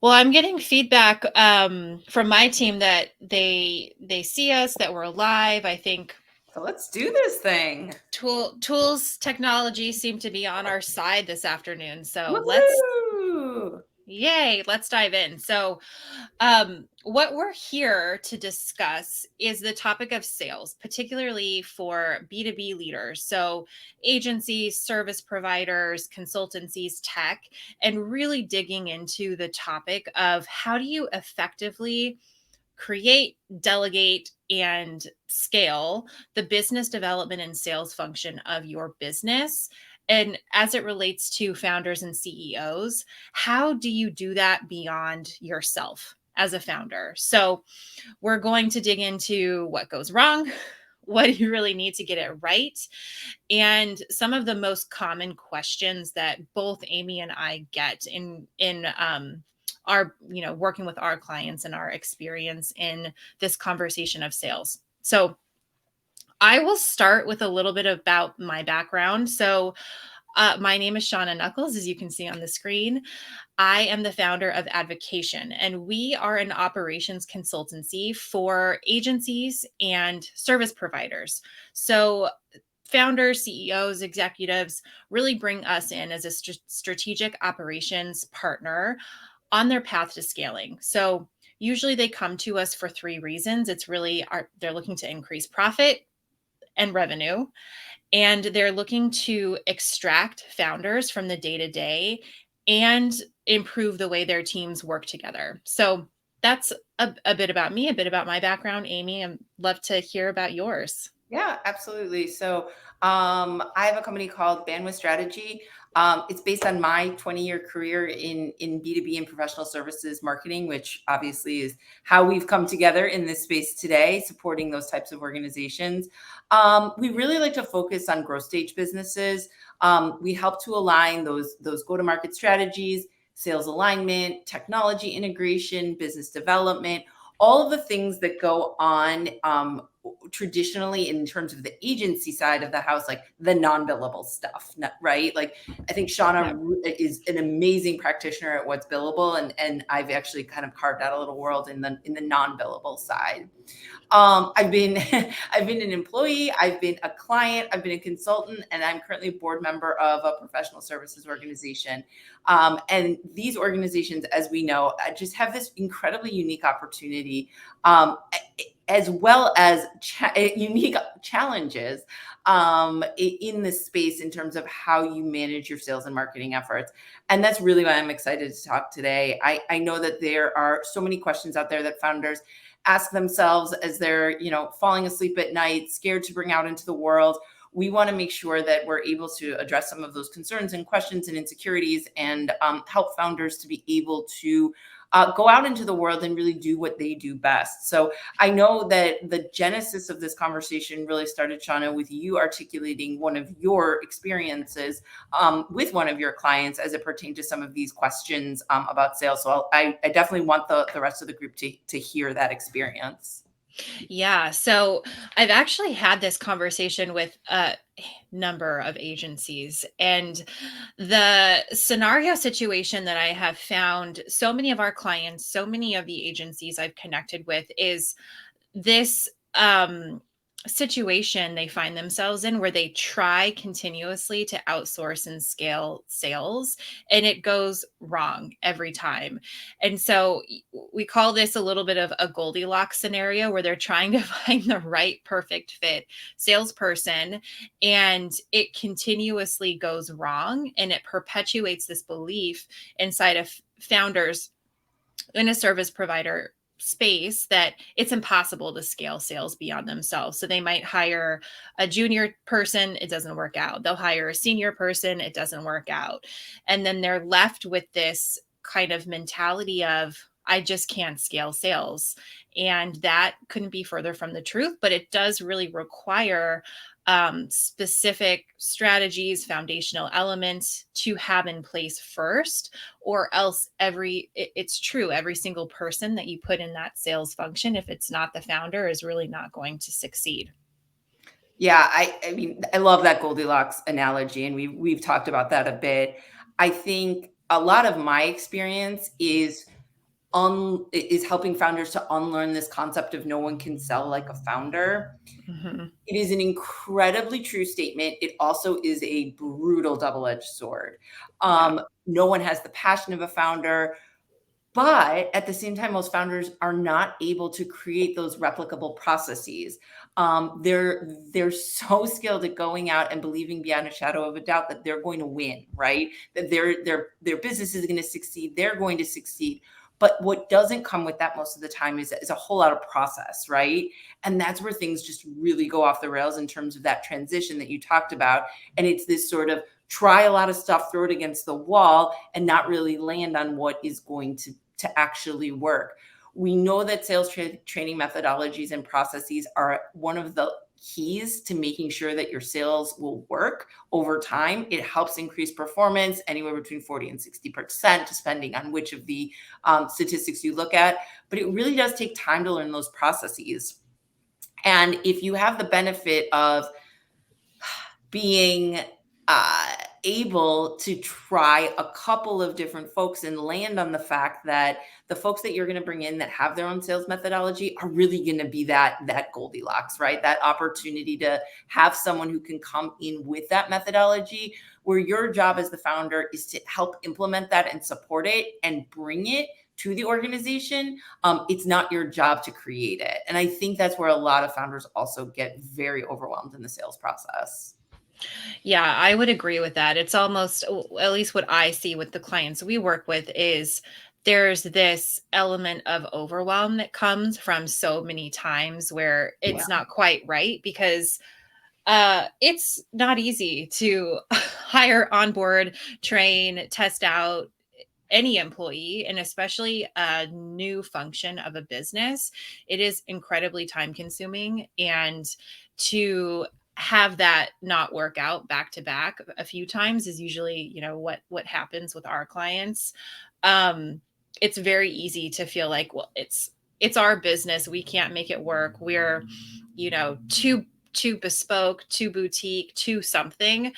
Well, I'm getting feedback from my team that they see us, that we're alive. I think So let's do this thing. tools technology seem to be on our side this afternoon. So Woohoo! let's dive in. So what we're here to discuss is the topic of sales, particularly for B2B leaders. So, agencies, service providers, consultancies, tech, and really digging into the topic of how do you effectively create, delegate, and scale the business development and sales function of your business. And as it relates to founders and CEOs, how do you do that beyond yourself as a founder? So, we're going to dig into what goes wrong, what you really need to get it right, and some of the most common questions that both Aimee and I get in our working with our clients and our experience in this conversation of sales. So I will start with a little bit about my background. So my name is Shauna Nuckles, as you can see on the screen. I am the founder of Advocation, and we are an operations consultancy for agencies and service providers. So founders, CEOs, executives really bring us in as a strategic operations partner on their path to scaling. So usually they come to us for three reasons. It's really they're looking to increase profit and revenue, and they're looking to extract founders from the day to day and improve the way their teams work together. So that's a bit about me, a bit about my background. Aimee, I'd love to hear about yours. Yeah, absolutely. So I have a company called Bandwidth Strategy. It's based on my 20-year career in B2B and professional services marketing, which obviously is how we've come together in this space today, supporting those types of organizations. We really like to focus on growth stage businesses. We help to align those go-to-market strategies, sales alignment, technology integration, business development, all of the things that go on traditionally in terms of the agency side of the house, like the non-billable stuff, right? Like I think Yeah. Shauna is an amazing practitioner at what's billable, and I've actually kind of carved out a little world in the non-billable side. I've been I've been an employee, I've been a client, I've been a consultant, and I'm currently a board member of a professional services organization. And these organizations, as we know, just have this incredibly unique opportunity, as well as unique challenges in this space in terms of how you manage your sales and marketing efforts. And that's really why I'm excited to talk today. I know that there are so many questions out there that founders ask themselves as they're, falling asleep at night, scared to bring out into the world. We want to make sure that we're able to address some of those concerns and questions and insecurities, and help founders to be able to go out into the world and really do what they do best. So I know that the genesis of this conversation really started, Shauna, with you articulating one of your experiences with one of your clients as it pertained to some of these questions about sales. So I definitely want the rest of the group to hear that experience. Yeah. So I've actually had this conversation with a number of agencies, and the scenario situation that I have found so many of our clients, so many of the agencies I've connected with is this situation they find themselves in where they try continuously to outsource and scale sales, and it goes wrong every time. And so we call this a little bit of a Goldilocks scenario where they're trying to find the right perfect fit salesperson, and it continuously goes wrong, and it perpetuates this belief inside of founders in a service provider space that it's impossible to scale sales beyond themselves. So they might hire a junior person, it doesn't work out. They'll hire a senior person, it doesn't work out. And then they're left with this kind of mentality of, I just can't scale sales. And that couldn't be further from the truth, but it does really require specific strategies, foundational elements to have in place first, or else it's true, every single person that you put in that sales function, if it's not the founder, is really not going to succeed. Yeah, I mean, I love that Goldilocks analogy, and we've talked about that a bit. I think a lot of my experience is is helping founders to unlearn this concept of no one can sell like a founder. Mhm. It is an incredibly true statement. It also is a brutal double-edged sword. Yeah. No one has the passion of a founder, but at the same time, most founders are not able to create those replicable processes. They're so skilled at going out and believing beyond a shadow of a doubt that they're going to win, right? That their business is going to succeed. They're going to succeed. But what doesn't come with that most of the time is a whole lot of process, right? And that's where things just really go off the rails in terms of that transition that you talked about. And it's this sort of try a lot of stuff, throw it against the wall, and not really land on what is going to actually work. We know that sales training methodologies and processes are one of the keys to making sure that your sales will work over time. It helps increase performance anywhere between 40 and 60%, depending on which of the statistics you look at. But it really does take time to learn those processes. And if you have the benefit of being uh, able to try a couple of different folks and land on the fact that the folks that you're going to bring in that have their own sales methodology are really going to be that Goldilocks, right? That opportunity to have someone who can come in with that methodology, where your job as the founder is to help implement that and support it and bring it to the organization. It's not your job to create it. And I think that's where a lot of founders also get very overwhelmed in the sales process. Yeah, I would agree with that. It's almost, at least what I see with the clients we work with, is there's this element of overwhelm that comes from so many times where Yeah, it's not quite right, because it's not easy to hire, onboard, train, test out any employee, and especially a new function of a business. It is incredibly time consuming, and to have that not work out back to back a few times is usually, what happens with our clients. um it's very easy to feel like, well, it's our business, we can't make it work, we're, too bespoke, too boutique, too something.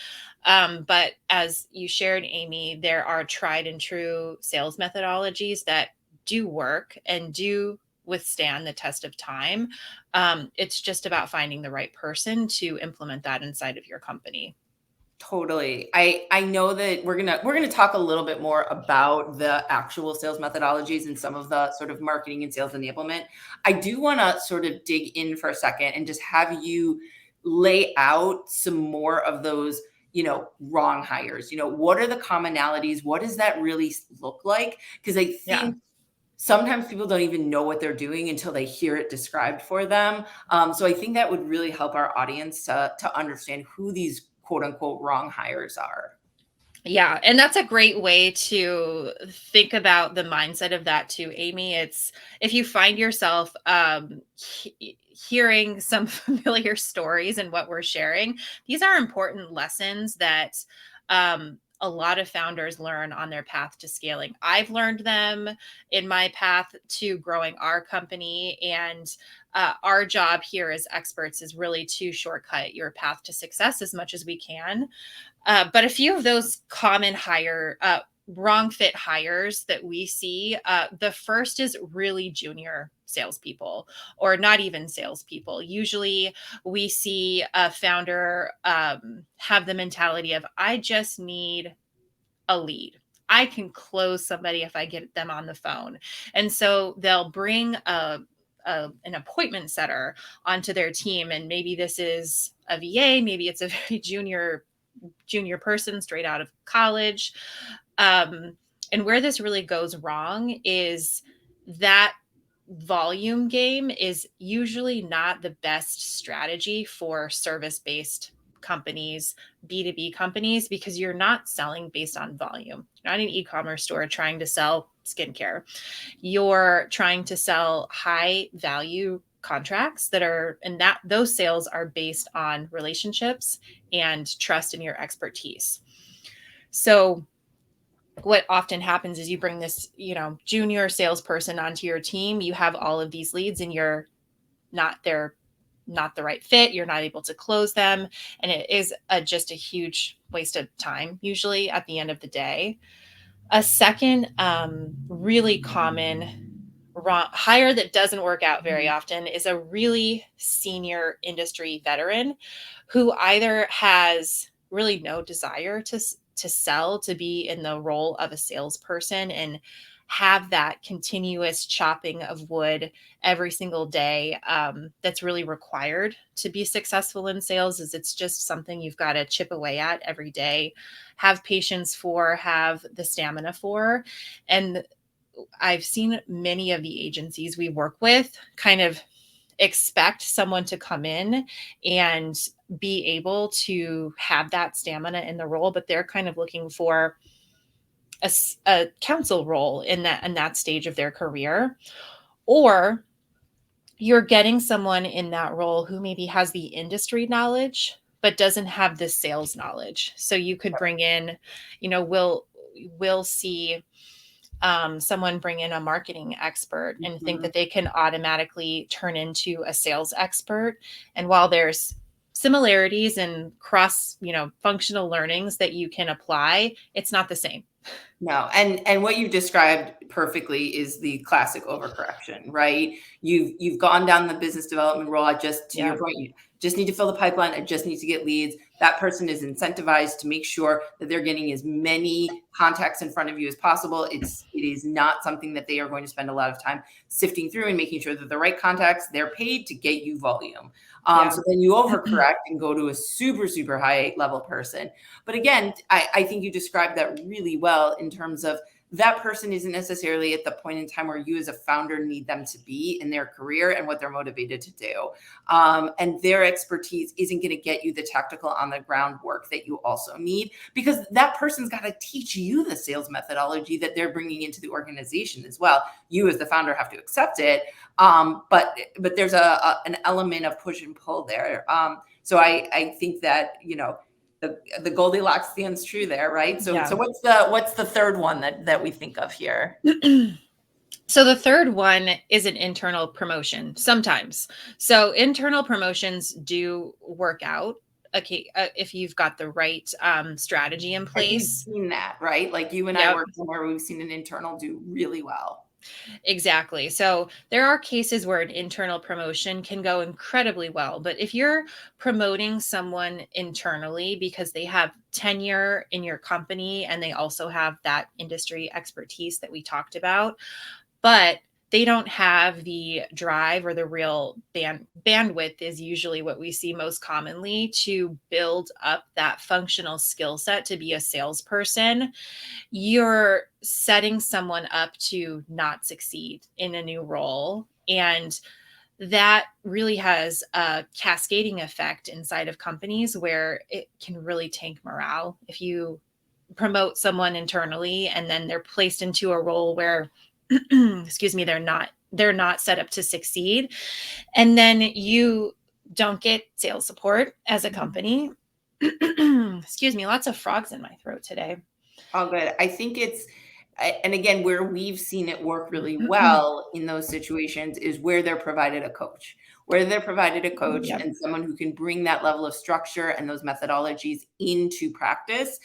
But as you shared, Amy, there are tried and true sales methodologies that do work and do withstand the test of time. It's just about finding the right person to implement that inside of your company. totally. I know that we're gonna talk a little bit more about the actual sales methodologies and some of the sort of marketing and sales enablement. I do want to sort of dig in for a second and just have you lay out some more of those, wrong hires. What are the commonalities? What does that really look like? Because I Yeah. think sometimes people don't even know what they're doing until they hear it described for them. So I think that would really help our audience to understand who these quote unquote wrong hires are. Yeah, and that's a great way to think about the mindset of that too, Amy. It's, if you find yourself hearing some familiar stories in what we're sharing, these are important lessons that a lot of founders learn on their path to scaling. I've learned them in my path to growing our company, and our job here as experts is really to shortcut your path to success as much as we can. But a few of those common wrong fit hires that we see, the first is really junior salespeople, or not even salespeople. Usually we see a founder have the mentality of, I just need a lead. I can close somebody if I get them on the phone. And so they'll bring an appointment setter onto their team. And maybe this is a VA, maybe it's a very junior person straight out of college. Um, and where this really goes wrong is that volume game is usually not the best strategy for service based companies, B2B companies, because you're not selling based on volume. You're not an e commerce store trying to sell skincare. You're trying to sell high value contracts that are, and that those sales are based on relationships and trust in your expertise. So what often happens is you bring this, junior salesperson onto your team, you have all of these leads, and they're not the right fit, you're not able to close them, and it is just a huge waste of time usually at the end of the day. A second really common hire that doesn't work out very Mhm. often is a really senior industry veteran who either has really no desire to sell, to be in the role of a salesperson and have that continuous chopping of wood every single day, that's really required to be successful in sales. Is it's just something you've got to chip away at every day, have patience for, have the stamina for. And I've seen many of the agencies we work with kind of expect someone to come in and be able to have that stamina in the role, but they're kind of looking for a counsel role in that stage of their career. Or you're getting someone in that role who maybe has the industry knowledge but doesn't have the sales knowledge. So you could bring in, we'll see someone bring in a marketing expert and think Mhm. that they can automatically turn into a sales expert. And while there's similarities and cross, functional learnings that you can apply, it's not the same. No, and what you've described perfectly is the classic overcorrection, right? You've gone down the business development role. I just to your Yeah. point, you just need to fill the pipeline. I just need to get leads. That person is incentivized to make sure that they're getting as many contacts in front of you as possible. It is not something that they are going to spend a lot of time sifting through and making sure that the right contacts, they're paid to get you volume. Yeah. So then you overcorrect and go to a super high level person. But again, I think you described that really well in terms of that person isn't necessarily at the point in time where you as a founder need them to be in their career and what they're motivated to do. And their expertise isn't going to get you the tactical on the ground work that you also need, because that person's got to teach you the sales methodology that they're bringing into the organization as well. You as the founder have to accept it. But there's an element of push and pull there. So I think that, the Goldilocks stands true there, right? So Yeah. what's the third one that we think of here? So the third one is an internal promotion sometimes. So internal promotions do work out. Okay, if you've got the right strategy in And we've place. seen that, right? Like you and I Yep. work somewhere where we've seen an internal do really well. Exactly. So there are cases where an internal promotion can go incredibly well. But if you're promoting someone internally because they have tenure in your company and they also have that industry expertise that we talked about, but they don't have the drive or the real bandwidth is usually what we see most commonly to build up that functional skill set to be a salesperson, you're setting someone up to not succeed in a new role. And that really has a cascading effect inside of companies where it can really tank morale if you promote someone internally and then they're placed into a role where excuse me, they're not set up to succeed, and then you don't get sales support as a company. Excuse me, lots of frogs in my throat today. All good. I think and again, where we've seen it work really well in those situations is where they're provided a coach, where they're provided a coach Yep. and someone who can bring that level of structure and those methodologies into practice,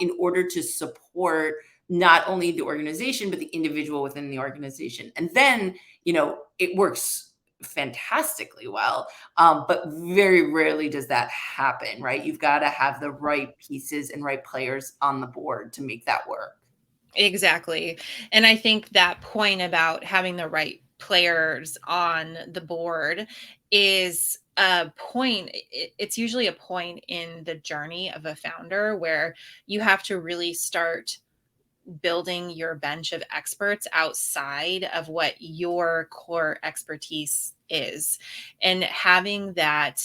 in order to support not only the organization, but the individual within the organization. And then, it works fantastically well. But very rarely does that happen, right? You've got to have the right pieces and right players on the board to make that work. Exactly. And I think that point about having the right players on the board is a point. It's usually a point in the journey of a founder where you have to really start building your bench of experts outside of what your core expertise is. And having that,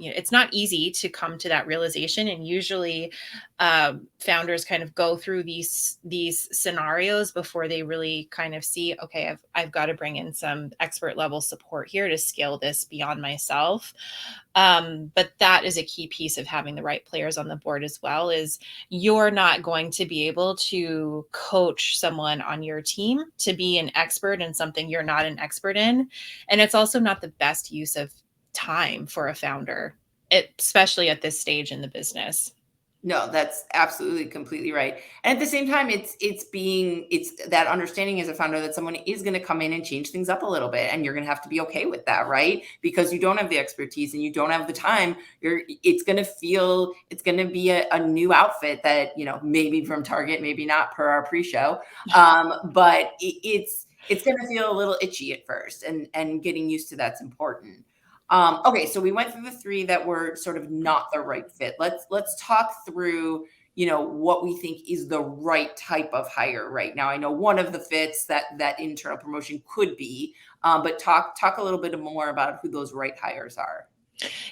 it's not easy to come to that realization, and usually founders kind of go through these scenarios before they really kind of see, okay, I've got to bring in some expert level support here to scale this beyond myself. But that is a key piece of having the right players on the board as well. Is you're not going to be able to coach someone on your team to be an expert in something you're not an expert in, and it's also not the best use of time for a founder, especially at this stage in the business. No, that's absolutely completely right. And at the same time, it's that understanding as a founder that someone is going to come in and change things up a little bit, and you're going to have to be okay with that, right? Because you don't have the expertise and you don't have the time. It's going to be a new outfit that, maybe from Target, maybe not per our pre-show. But it's going to feel a little itchy at first, and getting used to that's important. Okay, so we went through the three that were sort of not the right fit. Let's talk through, what we think is the right type of hire right now. I know one of the fits that internal promotion could be, but talk a little bit more about who those right hires are.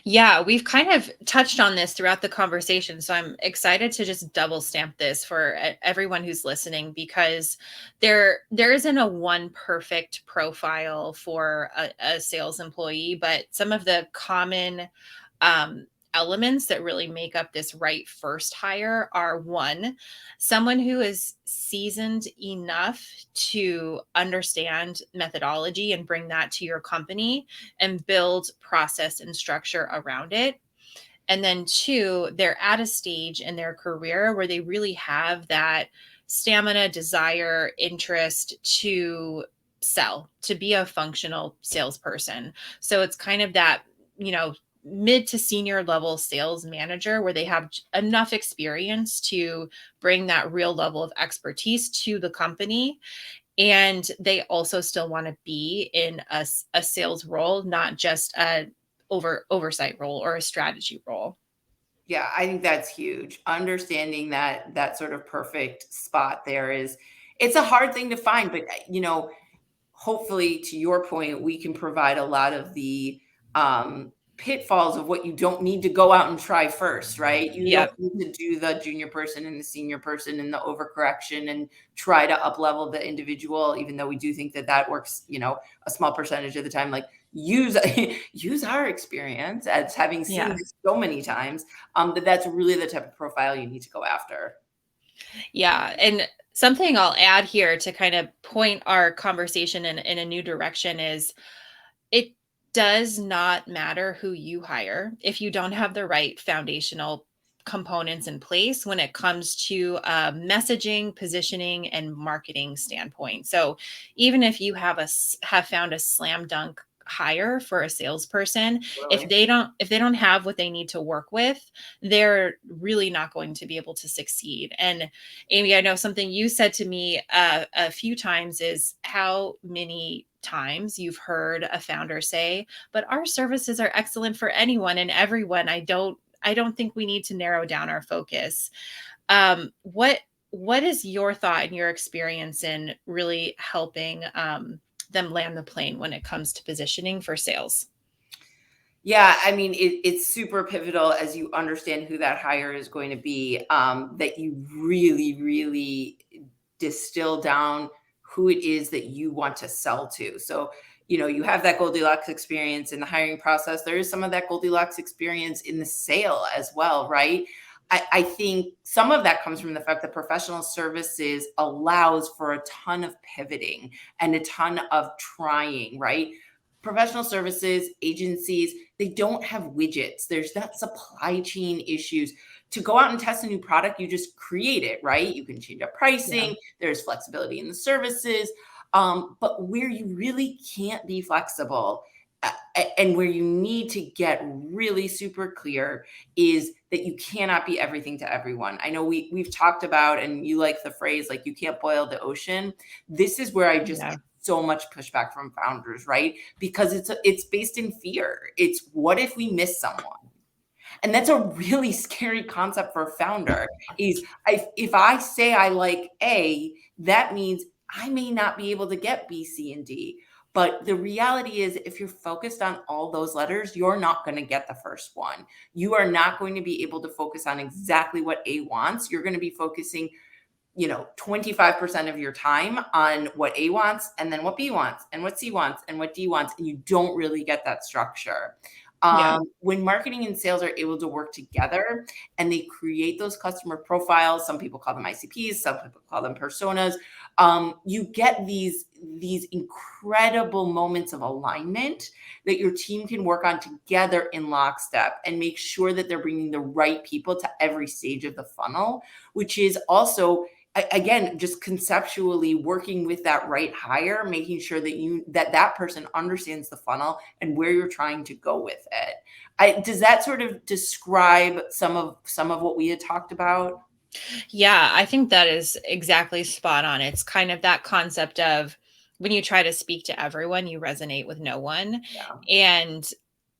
Yeah, we've kind of touched on this throughout the conversation. So I'm excited to just double stamp this for everyone who's listening, because there isn't a one perfect profile for a sales employee, but some of the common um, elements that really make up this right first hire are: one, someone who is seasoned enough to understand methodology and bring that to your company and build process and structure around it. And then two, they're at a stage in their career where they really have that stamina, desire, interest to sell, to be a functional salesperson. So it's kind of that, you know, mid to senior level sales manager where they have enough experience to bring that real level of expertise to the company, and they also still want to be in a sales role, not just a oversight role or a strategy role. Yeah, I think that's huge. Understanding that sort of perfect spot there it's a hard thing to find, but hopefully, to your point, we can provide a lot of the pitfalls of what you don't need to go out and try first, right? You don't Yep. need to do the junior person and the senior person and the overcorrection and try to up level the individual, even though we do think that works, a small percentage of the time. Like, use use our experience as having seen Yeah. this so many times. That's really the type of profile you need to go after. Yeah. And something I'll add here to kind of point our conversation in a new direction is, it does not matter who you hire if you don't have the right foundational components in place when it comes to messaging, positioning, and marketing standpoint. So even if you have found a slam dunk hire for a salesperson, Really. if they don't have what they need to work with, they're really not going to be able to succeed. And Aimee, I know something you said to me a few times is how many times you've heard a founder say, but our services are excellent for anyone and everyone. I don't think we need to narrow down our focus. What is your thought and your experience in really helping them land the plane when it comes to positioning for sales? Yeah, I mean, it's super pivotal as you understand who that hire is going to be, that you really, really distill down who it is that you want to sell to. So, you have that Goldilocks experience in the hiring process. There is some of that Goldilocks experience in the sale as well, right? I think some of that comes from the fact that professional services allows for a ton of pivoting and a ton of trying, right? Professional services agencies, they don't have widgets. There's not supply chain issues. To go out and test a new product, you just create it, right? You can change up Yeah. pricing. There's flexibility in the services. But where you really can't be flexible, and where you need to get really super clear, is that you cannot be everything to everyone. I know we've talked about, and you like the phrase, like, you can't boil the ocean. This is where I just Yeah. get so much pushback from founders, right? Because it's based in fear. It's, what if we miss someone? And that's a really scary concept for a founder. Is, if I say I like A, that means I may not be able to get B, C, and D. But the reality is, if you're focused on all those letters, you're not going to get the first one. You are not going to be able to focus on exactly what A wants. You're going to be focusing 25% of your time on what A wants, and then what B wants, and what C wants, and what D wants, and you don't really get that structure. Yeah. When marketing and sales are able to work together and they create those customer profiles, some people call them ICPs, some people call them personas. you get these incredible moments of alignment that your team can work on together in lockstep and make sure that they're bringing the right people to every stage of the funnel, which is also again just conceptually working with that right hire, making sure that person understands the funnel and where you're trying to go with it. Does that sort of describe some of what we had talked about? Yeah, I think that is exactly spot on. It's kind of that concept of when you try to speak to everyone, you resonate with no one. Yeah. And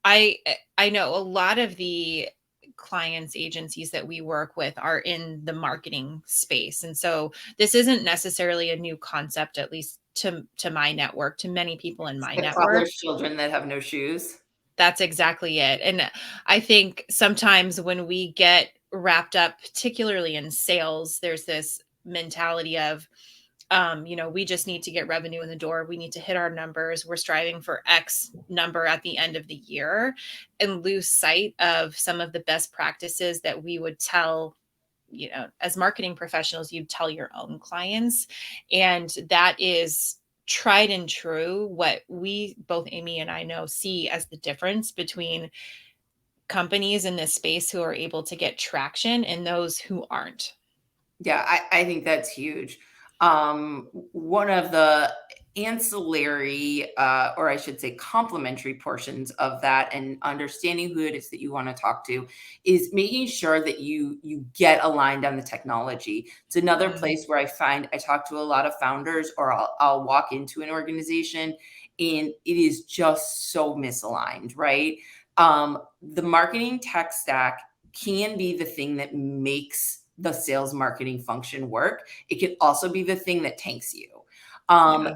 I know a lot of the clients agencies that we work with are in the marketing space. And so this isn't necessarily a new concept, at least to my network, to many people in my The network. toddler's children that have no shoes. That's exactly it. And I think sometimes when we get wrapped up, particularly in sales, there's this mentality of, we just need to get revenue in the door. We need to hit our numbers. We're striving for X number at the end of the year, and lose sight of some of the best practices that we would tell, as marketing professionals, you'd tell your own clients. And that is tried and true what we both, Aimee and I, know see as the difference between companies in this space who are able to get traction and those who aren't. Yeah, I think that's huge. One of the ancillary, or I should say, complementary portions of that, and understanding who it is that you want to talk to, is making sure that you get aligned on the technology. It's another Mhm. place where I find I talk to a lot of founders, or I'll walk into an organization, and it is just so misaligned, right? The marketing tech stack can be the thing that makes the sales marketing function work. It can also be the thing that tanks you. Um, Yeah.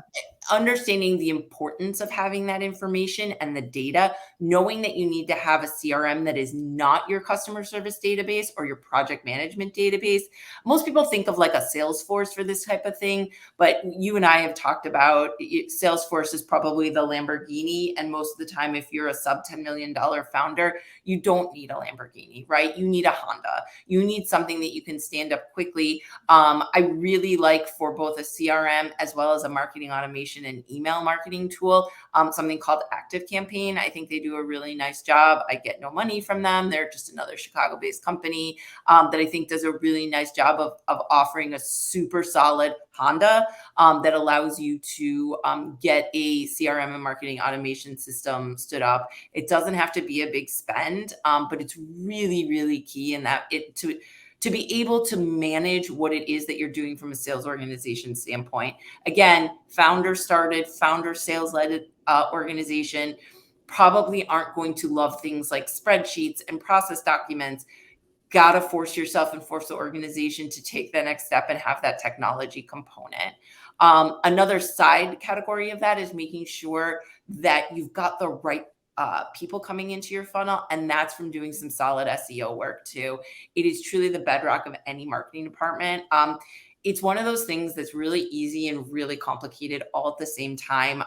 Understanding the importance of having that information and the data, knowing that you need to have a CRM that is not your customer service database or your project management database. Most people think of like a Salesforce for this type of thing, but you and I have talked about Salesforce is probably the Lamborghini. And most of the time, if you're a sub $10 million founder, you don't need a Lamborghini, right? You need a Honda. You need something that you can stand up quickly. I really like, for both a CRM as well as a marketing automation and email marketing tool, something called Active Campaign. I think they do a really nice job. I get no money from them. They're just another Chicago-based company that I think does a really nice job of offering a super solid Honda that allows you to get a CRM and marketing automation system stood up. It doesn't have to be a big spend, but it's really, really key in that to be able to manage what it is that you're doing from a sales organization standpoint. Again, founder started, founder sales led organization probably aren't going to love things like spreadsheets and process documents. Got to force yourself and force the organization to take the next step and have that technology component. Another side category of that is making sure that you've got the right people coming into your funnel, and that's from doing some solid SEO work too. It is truly the bedrock of any marketing department. It's one of those things that's really easy and really complicated all at the same time.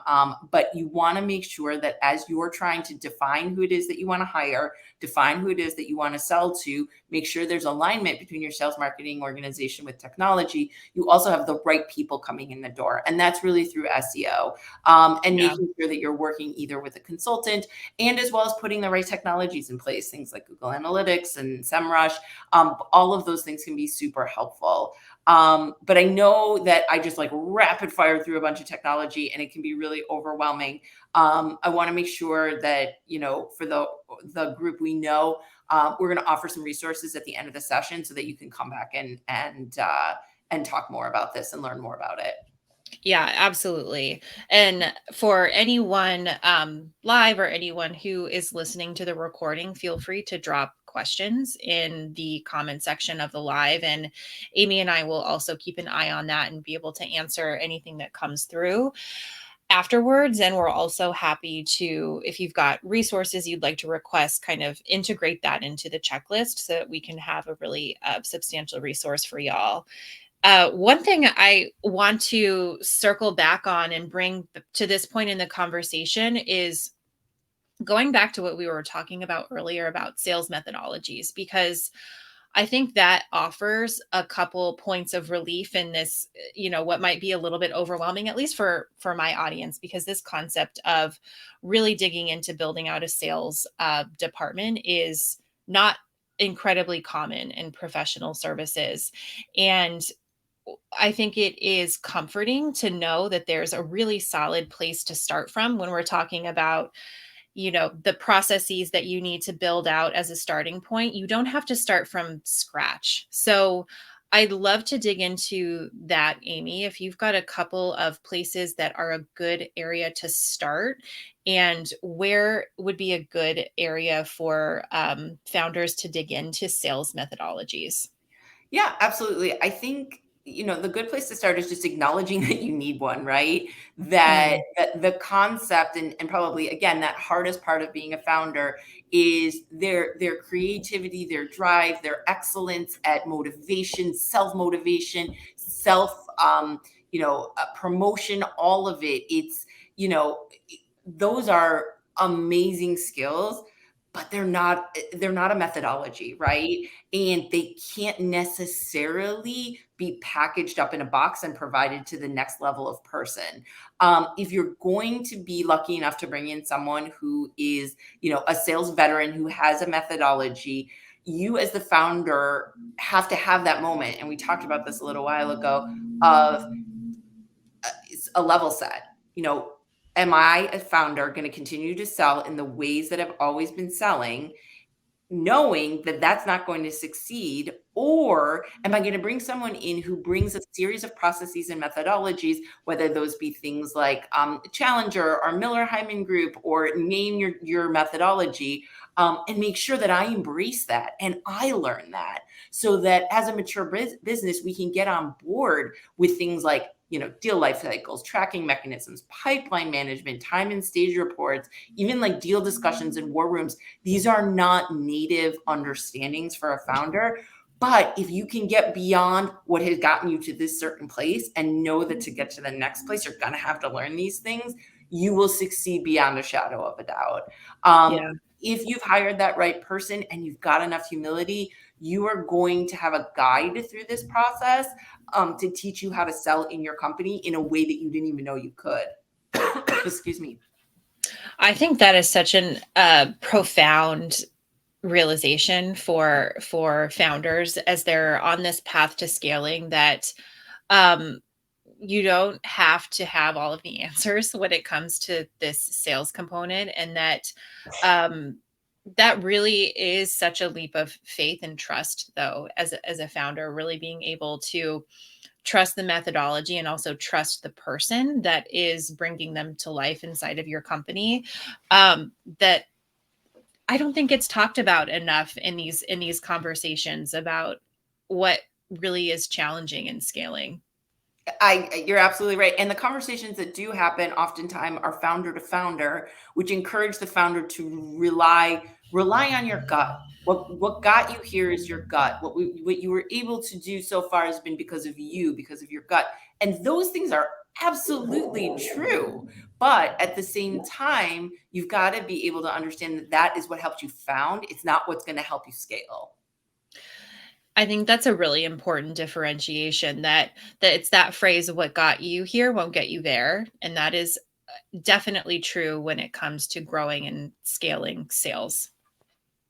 But you want to make sure that as you're trying to define who it is that you want to hire, define who it is that you want to sell to, make sure there's alignment between your sales marketing organization with technology. You also have the right people coming in the door. And that's really through SEO, and Yeah. making sure that you're working either with a consultant and as well as putting the right technologies in place, things like Google Analytics and SEMrush. All of those things can be super helpful. But I know that I just like rapid fire through a bunch of technology and it can be really overwhelming. I want to make sure that, for the group, we know we're going to offer some resources at the end of the session so that you can come back and talk more about this and learn more about it. Yeah, absolutely. And for anyone live or anyone who is listening to the recording, feel free to drop questions in the comment section of the live. And Aimee and I will also keep an eye on that and be able to answer anything that comes through afterwards. And we're also happy to, if you've got resources you'd like to request, kind of integrate that into the checklist so that we can have a really substantial resource for y'all. One thing I want to circle back on and bring to this point in the conversation is going back to what we were talking about earlier about sales methodologies, because I think that offers a couple points of relief in this, what might be a little bit overwhelming, at least for my audience, because this concept of really digging into building out a sales department is not incredibly common in professional services. And I think it is comforting to know that there's a really solid place to start from when we're talking about, the processes that you need to build out as a starting point. You don't have to start from scratch. So I'd love to dig into that, Aimee. If you've got a couple of places that are a good area to start, and where would be a good area for founders to dig into sales methodologies? Yeah, absolutely. I think, the good place to start is just acknowledging that you need one, right? That, Mm, that the concept and probably again that hardest part of being a founder is their creativity, their drive, their excellence at motivation, self-motivation, self promotion, all of it. You know, those are amazing skills, but they're not a methodology, right? And they can't necessarily be packaged up in a box and provided to the next level of person. If you're going to be lucky enough to bring in someone who is, a sales veteran who has a methodology, you as the founder have to have that moment. And we talked about this a little while ago of a level set. You know, am I a founder going to continue to sell in the ways that I've always been selling, knowing that that's not going to succeed? Or am I going to bring someone in who brings a series of processes and methodologies, whether those be things like Challenger or Miller Hyman Group, or name your methodology, and make sure that I embrace that and I learn that, so that as a mature business, we can get on board with things like, deal life cycles, tracking mechanisms, pipeline management, time and stage reports, even like deal discussions and war rooms. These are not native understandings for a founder. But if you can get beyond what has gotten you to this certain place and know that to get to the next place, you're going to have to learn these things, you will succeed beyond a shadow of a doubt. yeah. If you've hired that right person and you've got enough humility, you are going to have a guide through this process, to teach you how to sell in your company in a way that you didn't even know you could. Excuse me. I think that is such an profound realization for founders as they're on this path to scaling, that um, you don't have to have all of the answers when it comes to this sales component, and that um, that really is such a leap of faith and trust, though, as a founder, really being able to trust the methodology and also trust the person that is bringing them to life inside of your company. That I don't think it's talked about enough in these conversations about what really is challenging in scaling. You're absolutely right. And the conversations that do happen oftentimes are founder to founder, which encourage the founder to rely on your gut. What got you here is your gut. What you were able to do so far has been because of you, because of your gut. And those things are absolutely true. But at the same time, you've got to be able to understand that that is what helped you found. It's not what's going to help you scale. I think that's a really important differentiation, that it's that phrase, what got you here won't get you there, and that is definitely true when it comes to growing and scaling sales.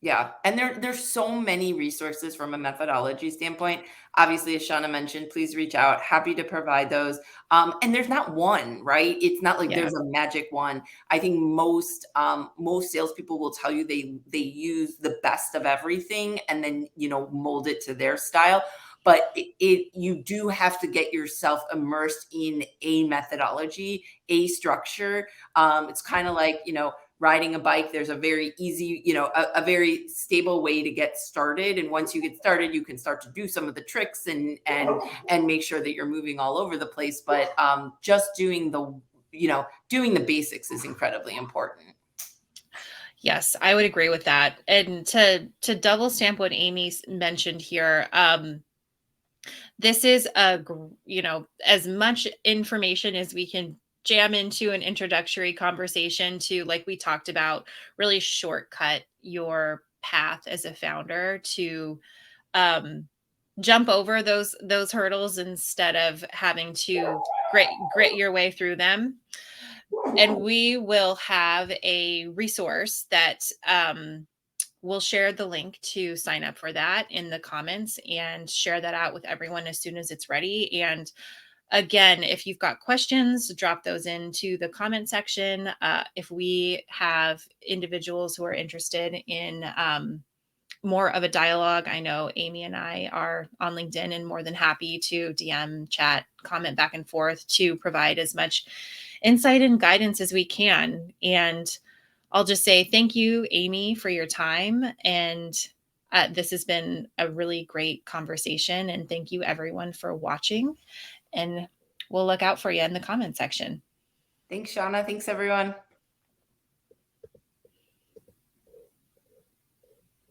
Yeah, and there's so many resources from a methodology standpoint. Obviously, as Shauna mentioned, please reach out. Happy to provide those. And there's not one, right? It's not like Yeah. there's a magic one. I think most salespeople will tell you they use the best of everything and then mold it to their style. But you do have to get yourself immersed in a methodology, a structure. It's kind of like riding a bike. There's a very easy, a very stable way to get started. And once you get started, you can start to do some of the tricks and make sure that you're moving all over the place. But just doing the basics is incredibly important. Yes, I would agree with that. And to double stamp what mentioned here, this is as much information as we can jam into an introductory conversation to, like we talked about, really shortcut your path as a founder to jump over those hurdles instead of having to grit your way through them. And we will have a resource that we'll share the link to sign up for that in the comments and share that out with everyone as soon as it's ready. And again, if you've got questions, drop those into the comment section. If we have individuals who are interested in more of a dialogue, I know Aimee and I are on LinkedIn and more than happy to DM, chat, comment back and forth to provide as much insight and guidance as we can. And I'll just say thank you, Aimee, for your time. And this has been a really great conversation. And thank you, everyone, for watching. And we'll look out for you in the comment section. Thanks, Shauna. Thanks, everyone.